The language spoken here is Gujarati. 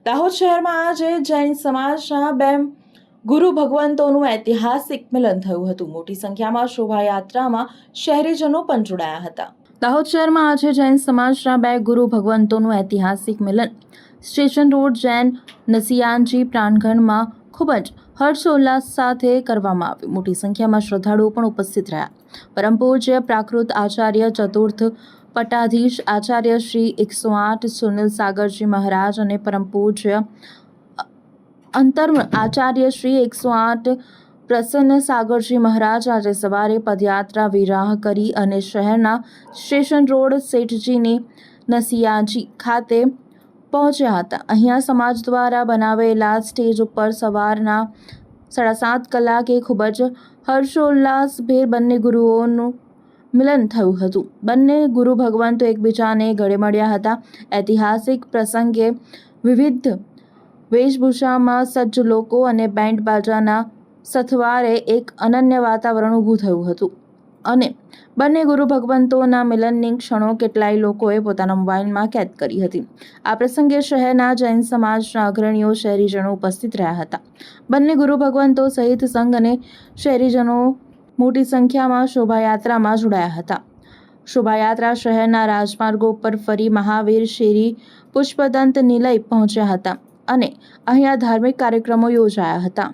દાહોદ શહેરમાં આજે જૈન સમાજના બે ગુરુ ભગવંતોનું ઐતિહાસિક મિલન થયું હતું. મોટી સંખ્યામાં શોભાયાત્રામાં શહેરીજનો પણ જોડાયા હતા. દાહોદ શહેરમાં આજે જૈન સમાજના બે ગુરુ ભગવંતોનું ઐતિહાસિક મિલન સ્ટેશન રોડ જૈન નસિયાનજી પ્રાંગણમાં ખૂબ જ હર્ષોલ્લાસ સાથે કરવામાં આવ્યું. મોટી સંખ્યામાં શ્રદ્ધાળુઓ પણ ઉપસ્થિત રહ્યા. પરમ પૂજ્ય પ્રાકૃત આચાર્ય ચતુર્થ પટ્ટાધીશ આચાર્ય શ્રી 108 સુનિલ સાગરજી મહારાજ અને પરમ પૂજ્ય અંતર્મ આચાર્ય શ્રી 108 પ્રસન્ન સાગરજી મહારાજ આજે સવારે પદયાત્રા વિરાહ કરી અને શહેરના સ્ટેશન રોડ શેઠજીની નસિયાજી ખાતે પહોંચ્યા હતા. અહીંયા સમાજ દ્વારા બનાવેલા સ્ટેજ ઉપર સવારના 7:30 કલાકે ખૂબ જ હર્ષોલ્લાસભેર બંને ગુરુઓનું મિલન થયું હતું. બંને ગુરુ ભગવંતો એકબીજાને ગળે મળ્યા હતા. ઐતિહાસિક પ્રસંગે વિવિધ વેશભૂષામાં સજ્જ લોકો અને બેન્ડ બાજાના સથવારે એક અનન્ય વાતાવરણ ઊભું થયું હતું અને બંને ગુરુ ભગવંતોના મિલનની ક્ષણો કેટલાય લોકોએ પોતાના મોબાઈલમાં કેદ કરી હતી. આ પ્રસંગે શહેરના જૈન સમાજના અગ્રણીઓ શહેરીજનો ઉપસ્થિત રહ્યા હતા. બંને ગુરુ ભગવંતો સહિત સંઘ અને શહેરીજનો મોટી સંખ્યામાં શોભાયાત્રામાં જોડાયા હતા. શોભાયાત્રા શહેરના રાજમાર્ગો પર ફરી મહાવીર શેરી પુષ્પદંત નિલય પહોંચ્યા હતા અને અહીંયા ધાર્મિક કાર્યક્રમો યોજાયા હતા.